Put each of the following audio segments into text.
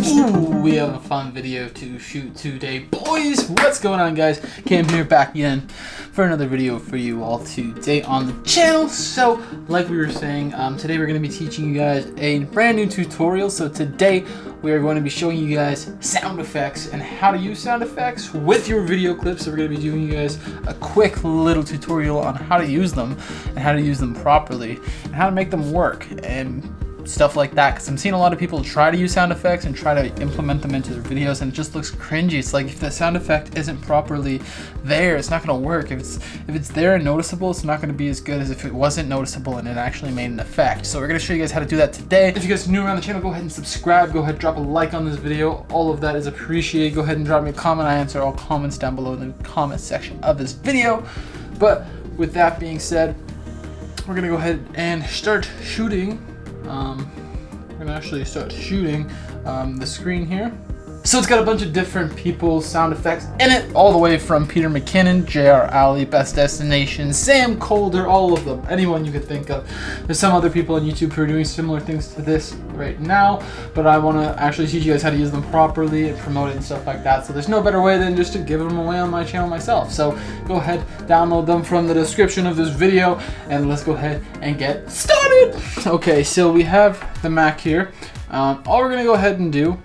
Ooh, we have a fun video to shoot today, boys. What's going on, guys? Cam here back again for another video for you all today on the channel. So like we were saying, today we're going to be teaching you guys a brand new tutorial. So today we are going to be showing you guys sound effects and how to use sound effects with your video clips. So we're going to be doing you guys a quick little tutorial on how to use them and how to use them properly and how to make them work and stuff like that, because I'm seeing a lot of people try to use sound effects and try to implement them into their videos, and it just looks cringy. It's like if the sound effect isn't properly there, it's not going to work. If it's there and noticeable, it's not going to be as good as if it wasn't noticeable and it actually made an effect. So we're going to show you guys how to do that today. If you guys are new around the channel, go ahead and subscribe. Go ahead and drop a like on this video. All of that is appreciated. Go ahead and drop me a comment. I answer all comments down below in the comment section of this video. But with that being said, we're going to go ahead and start shooting. We're gonna actually start shooting the screen here. So it's got a bunch of different people's sound effects in it, all the way from Peter Mckinnon, JR Alli, Best Destination, Sam Kolder, all of them, anyone you could think of. There's some other people on YouTube who are doing similar things to this right now, but I want to actually teach you guys how to use them properly and promote it and stuff like that. So there's no better way than just to give them away on my channel myself. So go ahead, download them from the description of this video, and let's go ahead and get started. Okay, so we have the Mac here. All we're gonna go ahead and do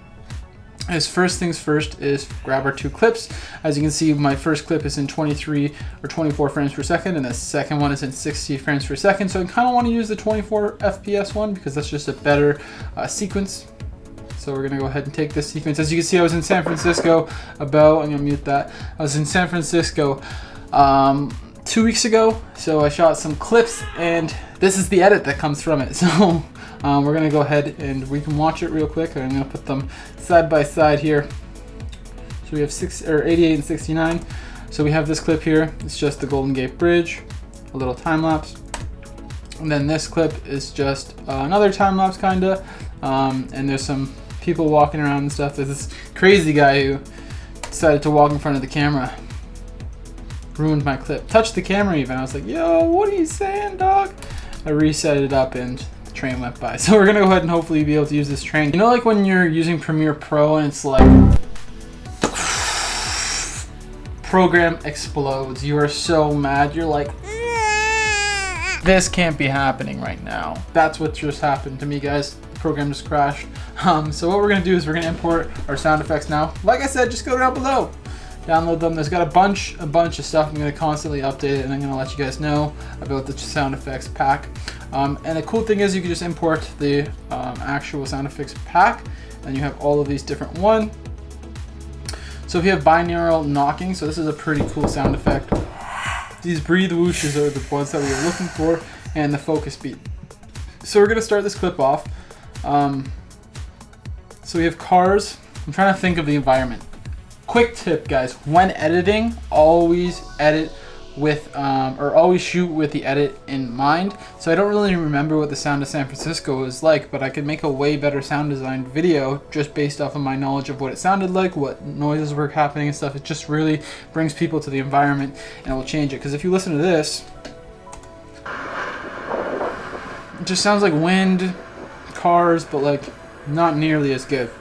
is first things first is grab our two clips. As you can see, my first clip is in 23 or 24 frames per second, and the second one is in 60 frames per second. So I kind of want to use the 24 FPS one because that's just a better sequence. So we're gonna go ahead and take this sequence. As you can see, I was in San Francisco I'm gonna mute that. I was in San Francisco 2 weeks ago, so I shot some clips, and this is the edit that comes from it. So we're gonna go ahead and we can watch it real quick. I'm gonna put them side by side here. So we have 88 and 69. So we have this clip here. It's just the Golden Gate Bridge, a little time lapse, and then this clip is just another time lapse kinda, and there's some people walking around and stuff. There's this crazy guy who decided to walk in front of the camera. Ruined my clip. Touched the camera even. I was like, yo, what are you saying, dog? I reset it up and the train went by. So we're gonna go ahead and hopefully be able to use this train. You know, like when you're using Premiere Pro and it's like program explodes. You are so mad. You're like, this can't be happening right now. That's what just happened to me, guys. The program just crashed. So what we're gonna do is we're gonna import our sound effects now. Like I said, just go down below. Download them. There's got a bunch of stuff. I'm going to constantly update it, and I'm going to let you guys know about the sound effects pack. And the cool thing is you can just import the actual sound effects pack, and you have all of these different ones. So if you have binaural knocking, so this is a pretty cool sound effect. These breathe whooshes are the ones that we were looking for, and the focus beat. So we're going to start this clip off. So we have cars. I'm trying to think of the environment. Quick tip, guys, when editing, always edit with, or always shoot with the edit in mind. So I don't really remember what the sound of San Francisco was like, but I could make a way better sound design video just based off of my knowledge of what it sounded like, what noises were happening and stuff. It just really brings people to the environment and it will change it. Because if you listen to this, it just sounds like wind, cars, but like not nearly as good.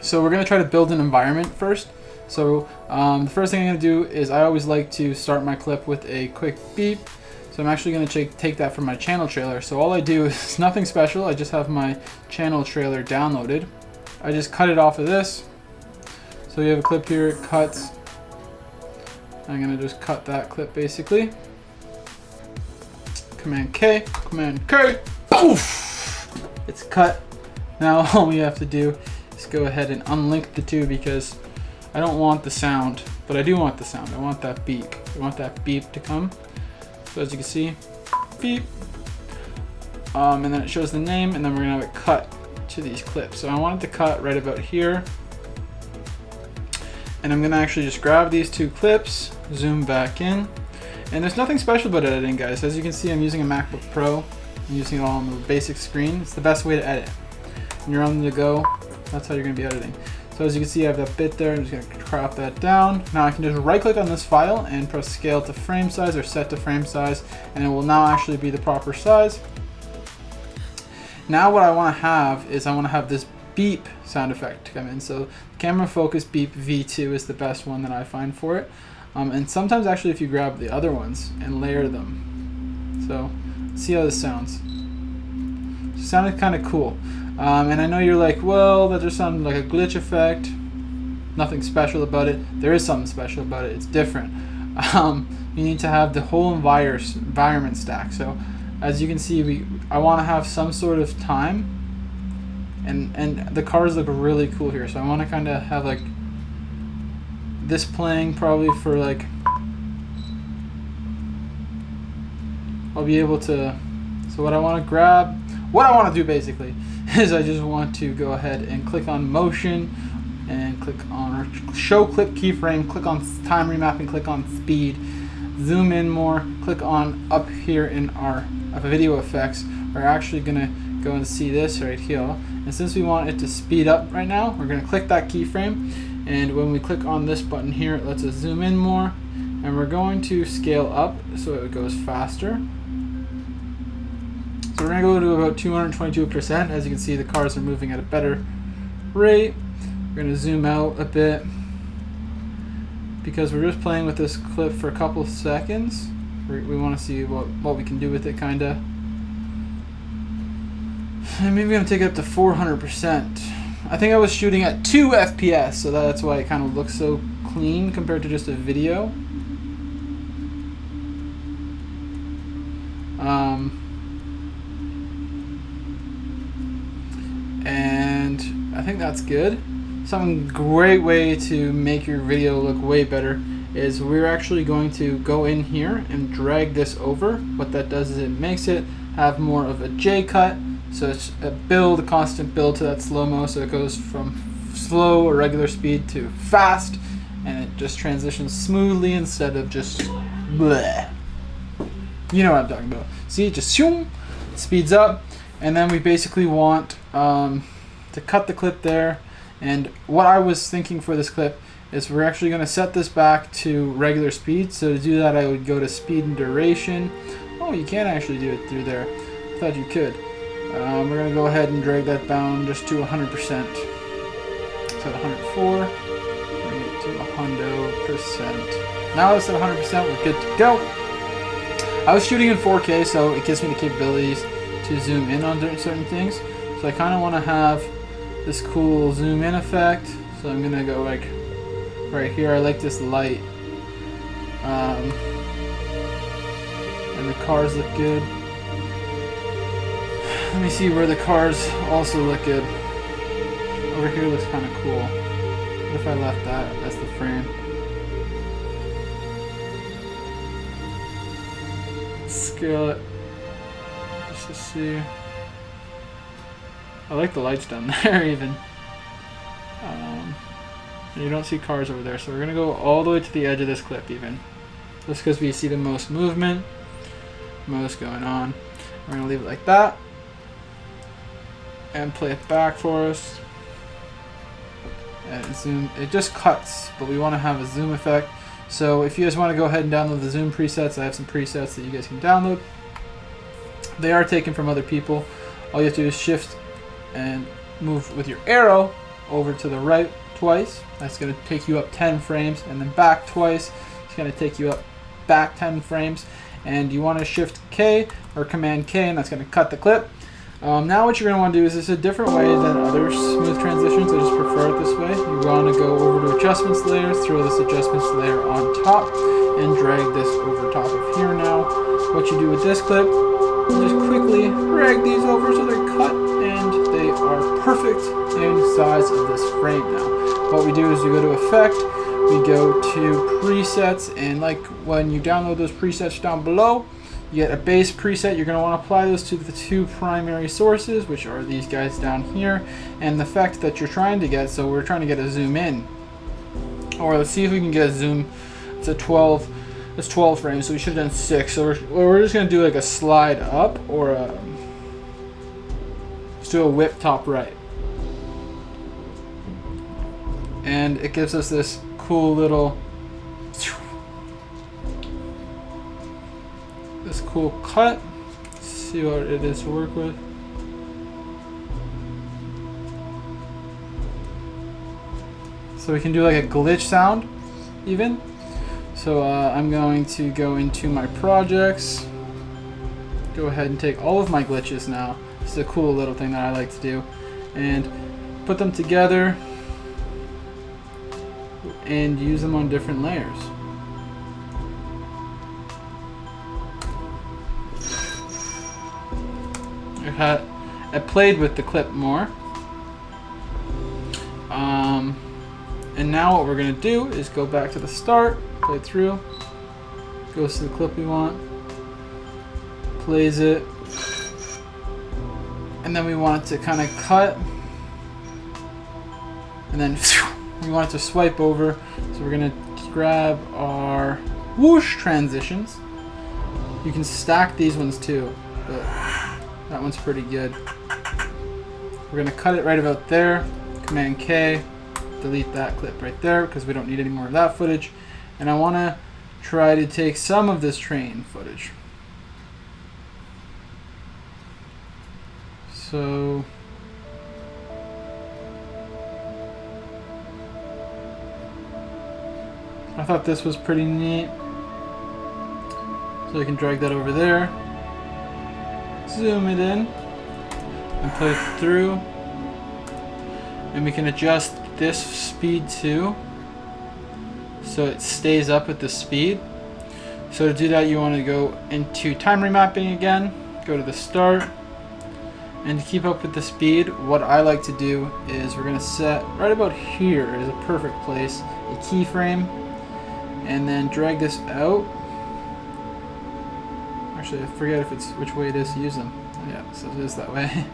So we're gonna try to build an environment first. So the first thing I'm gonna do is I always like to start my clip with a quick beep. So I'm actually gonna take that from my channel trailer. So all I do is nothing special. I just have my channel trailer downloaded. I just cut it off of this. So you have a clip here, it cuts. I'm gonna just cut that clip basically. Command K, poof! It's cut. Now all we have to do go ahead and unlink the two because I don't want the sound, but I do want the sound. I want that beep. I want that beep to come. So as you can see, beep. And then it shows the name, and then we're gonna have it cut to these clips. So I want it to cut right about here. And I'm gonna actually just grab these two clips, zoom back in. And there's nothing special about editing, guys. As you can see, I'm using a MacBook Pro. I'm using it all on the basic screen. It's the best way to edit. When you're on the go, that's how you're going to be editing. So as you can see, I have that bit there. I'm just going to crop that down. Now I can just right click on this file and press scale to frame size or set to frame size, and it will now actually be the proper size. Now what I want to have is I want to have this beep sound effect to come in. So camera focus beep V2 is the best one that I find for it. And sometimes actually if you grab the other ones and layer them. So see how this sounds. It sounded kind of cool. And I know you're like, well, that just sounded like a glitch effect. Nothing special about it. There is something special about it. It's different. You need to have the whole environment stack. So as you can see, I want to have some sort of time, and the cars look really cool here. So I want to kind of have like this playing probably for like, I'll be able to, so what I want to do basically is I just want to go ahead and click on motion and click on show clip keyframe, click on time remapping, click on speed, zoom in more, click on up here in our video effects. We're actually gonna go and see this right here, and since we want it to speed up right now, we're gonna click that keyframe, and when we click on this button here, it lets us zoom in more, and we're going to scale up so it goes faster. So we're gonna go to about 222%. As you can see, the cars are moving at a better rate. We're gonna zoom out a bit because we're just playing with this clip for a couple of seconds. We want to see what we can do with it, kinda. And maybe I'm gonna take it up to 400%. I think I was shooting at 2 FPS, so that's why it kind of looks so clean compared to just a video. And I think that's good. Some great way to make your video look way better is we're actually going to go in here and drag this over. What that does is it makes it have more of a J cut, so it's a constant build to that slow-mo, so it goes from slow or regular speed to fast, and it just transitions smoothly instead of just bleh. You know what I'm talking about. See, it just speeds up, and then we basically want to cut the clip there. And what I was thinking for this clip is we're actually going to set this back to regular speed. So to do that, I would go to speed and duration. Oh, you can actually do it through there. I thought you could. We're going to go ahead and drag that down just to 100%. So at 104, bring it to 100%. Now it's at 100%, we're good to go. I was shooting in 4K, so it gives me the capabilities to zoom in on certain things. So I kind of want to have this cool zoom in effect, so I'm gonna go like right here. I like this light, and the cars look good. Let me see where the cars also look good. Over here looks kind of cool. What if I left that as the frame? Scale it just to see. I like the lights down there even. And you don't see cars over there, so we're gonna go all the way to the edge of this clip even. Just because we see the most movement, most going on. We're gonna leave it like that. And play it back for us. And zoom, it just cuts, but we wanna have a zoom effect. So if you guys wanna go ahead and download the zoom presets, I have some presets that you guys can download. They are taken from other people. All you have to do is shift and move with your arrow over to the right twice. That's going to take you up 10 frames, and then back twice. It's going to take you up back 10 frames, and you want to shift K or command K, and that's going to cut the clip. Now what you're going to want to do is, this is a different way than other smooth transitions. I just prefer it this way. You want to go over to adjustments layer, throw this adjustments layer on top, and drag this over top of here. Now what you do with this clip, you just quickly drag these over so they're cut, and they are perfect in size of this frame. Now what we do is we go to effect, we go to presets, and like when you download those presets down below, you get a base preset. You're going to want to apply those to the two primary sources, which are these guys down here, and the effect that you're trying to get. So we're trying to get a zoom in, or let's see if we can get a zoom to 12. It's 12 frames, so we should have done 6. So we're just going to do like a slide up, or let's do a whip top right. And it gives us this cool little, this cool cut. Let's see what it is to work with. So we can do like a glitch sound even. So I'm going to go into my projects, go ahead and take all of my glitches now. This is a cool little thing that I like to do, and put them together and use them on different layers. I played with the clip more. And now what we're going to do is go back to the start, play through, goes to the clip we want, plays it, and then we want it to kind of cut, and then we want it to swipe over. So we're going to grab our whoosh transitions. You can stack these ones too, but that one's pretty good. We're going to cut it right about there, Command K. Delete that clip right there because we don't need any more of that footage. And I want to try to take some of this train footage. So I thought this was pretty neat. So I can drag that over there, zoom it in, and play it through. And we can adjust this speed too, so it stays up at the speed. So to do that, you want to go into time remapping again, go to the start, and to keep up with the speed, what I like to do is we're going to set right about here is a perfect place, a keyframe, and then drag this out. Actually, I forget if it's which way it is to use them. Yeah, so it is that way.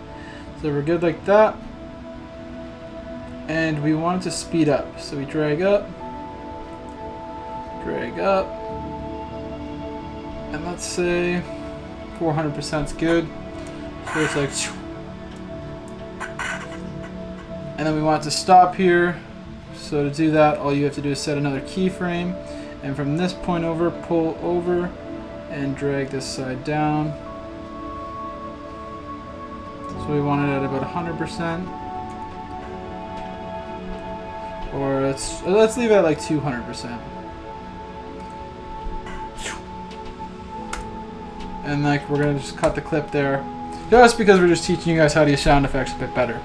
So we're good like that. And we want it to speed up, so we drag up, and let's say 400% is good. So it's like, and then we want it to stop here. So to do that, all you have to do is set another keyframe, and from this point over, pull over, and drag this side down. So we want it at about 100%. Or let's leave it at like 200%. And like we're gonna just cut the clip there, just because we're just teaching you guys how to use sound effects a bit better.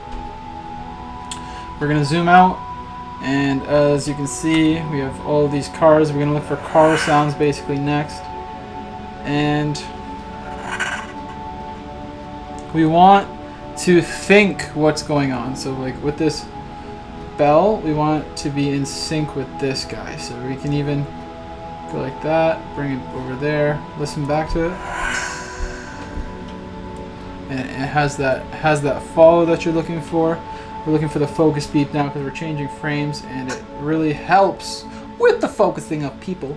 We're gonna zoom out, and as you can see, we have all of these cars. We're gonna look for car sounds basically next, and we want to think what's going on. So like with this bell, we want it to be in sync with this guy, so we can even go like that, bring it over there, listen back to it, and it has that follow that you're looking for. We're looking for the focus beep now because we're changing frames, and it really helps with the focusing of people.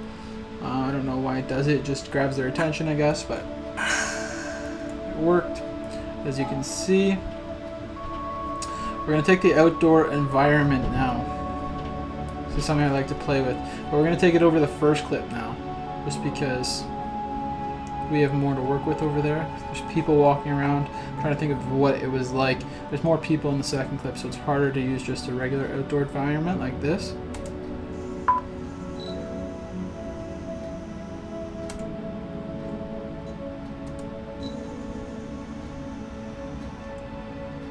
I don't know why it does it just grabs their attention, I guess, but it worked. As you can see, we're going to take the outdoor environment now. This is something I like to play with. But we're going to take it over the first clip now, just because we have more to work with over there. There's people walking around. I'm trying to think of what it was like. There's more people in the second clip, so it's harder to use just a regular outdoor environment like this.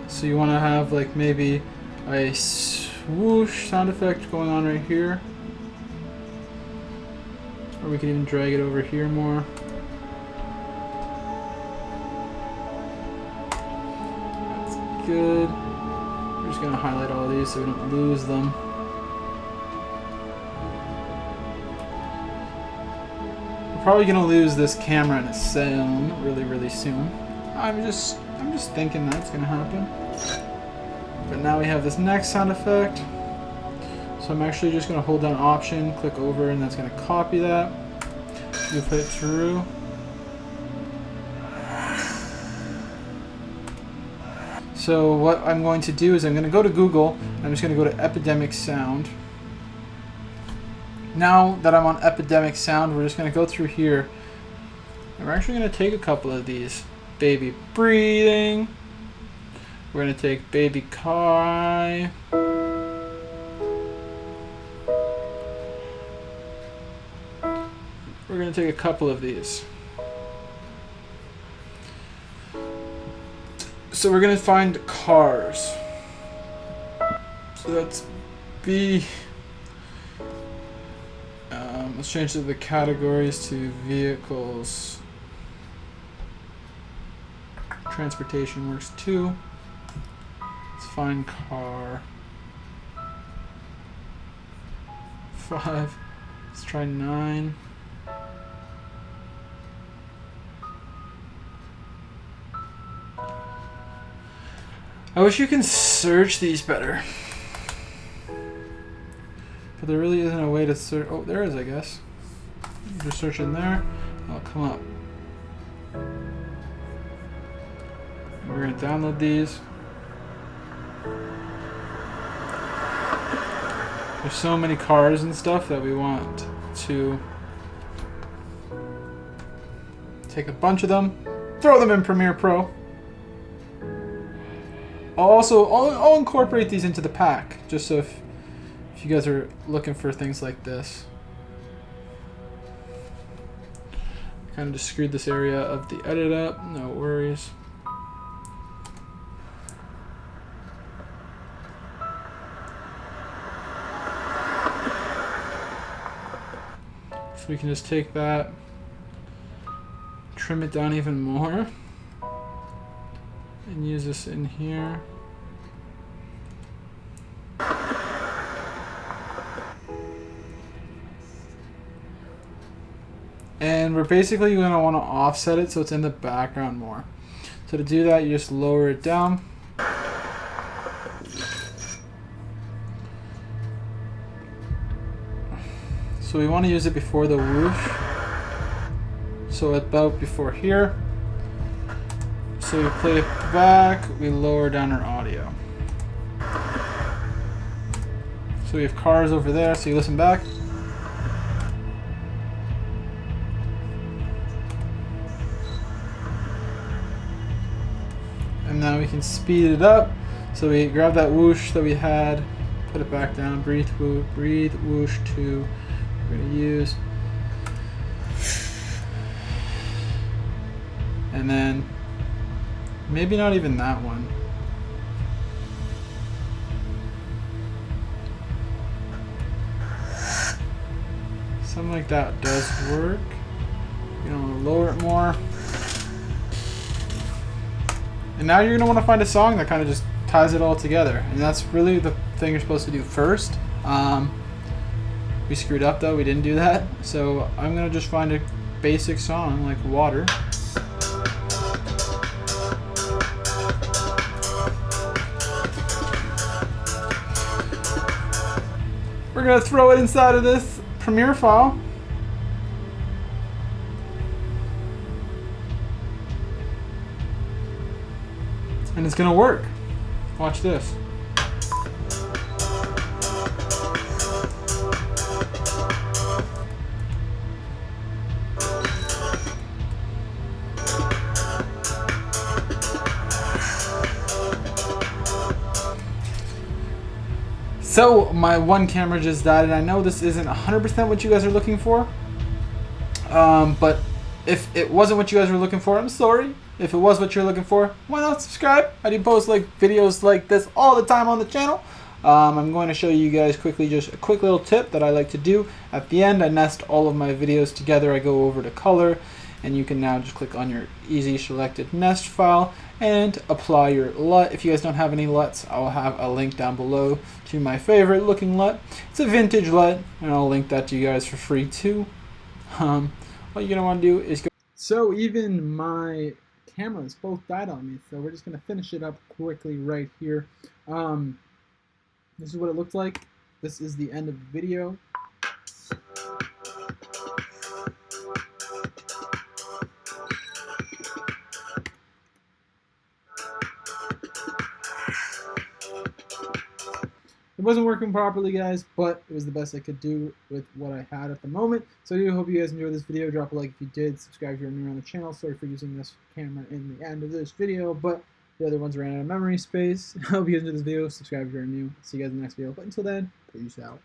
So you want to have like maybe a swoosh sound effect going on right here, or we could even drag it over here more. That's good. We're just going to highlight all these so we don't lose them. We're probably going to lose this camera and its sound really soon. I'm just thinking that's going to happen. But now we have this next sound effect. So I'm actually just going to hold down Option, click over, and that's going to copy that. We put it through. So what I'm going to do is I'm going to go to Google, and I'm just going to go to Epidemic Sound. Now that I'm on Epidemic Sound, we're just going to go through here, and we're actually going to take a couple of these. Baby breathing. We're going to take baby cry. going to take a couple of these. So we're going to find cars. So that's B. Let's change the categories to vehicles. Transportation works too. Let's find car. 5. Let's try 9. I wish you can search these better. But there really isn't a way to search. Oh, there is, I guess. You just search in there, it'll come up. And we're going to download these. There's so many cars and stuff that we want to take a bunch of them, throw them in Premiere Pro. I'll incorporate these into the pack, just so if you guys are looking for things like this. Kind of just screwed this area of the edit up, no worries. So we can just take that, trim it down even more, and use this in here. And we're basically going to want to offset it so it's in the background more. So to do that, you just lower it down. So we want to use it before the whoosh. So about before here. So we play it back, we lower down our audio. So we have cars over there, so you listen back. And now we can speed it up. So we grab that whoosh that we had, put it back down, breathe whoosh 2. We're going to use. And then maybe not even that one. Something like that does work. You want to lower it more. And now you're going to want to find a song that kind of just ties it all together. And that's really the thing you're supposed to do first. We screwed up though, we didn't do that. So I'm going to just find a basic song like Water. We're going to throw it inside of this Premiere file. And it's going to work. Watch this. So my one camera just died, and I know this isn't 100% what you guys are looking for. But if it wasn't what you guys were looking for, I'm sorry. If it was what you're looking for, why not subscribe? I do post like videos like this all the time on the channel. I'm going to show you guys quickly just a quick little tip that I like to do. At the end, I nest all of my videos together. I go over to color, and you can now just click on your easy selected nest file and apply your LUT. If you guys don't have any LUTs, I'll have a link down below to my favorite looking LUT. It's a vintage LUT, and I'll link that to you guys for free too. What you're gonna want to do is go. So even my cameras both died on me, so we're just gonna finish it up quickly right here. This is what it looked like. This is the end of the video. It wasn't working properly, guys, but it was the best I could do with what I had at the moment. So I do hope you guys enjoyed this video. Drop a like if you did. Subscribe if you're new on the channel. Sorry for using this camera in the end of this video, but the other ones ran out of memory space. I hope you guys enjoyed this video. Subscribe if you're new. See you guys in the next video. But until then, peace out.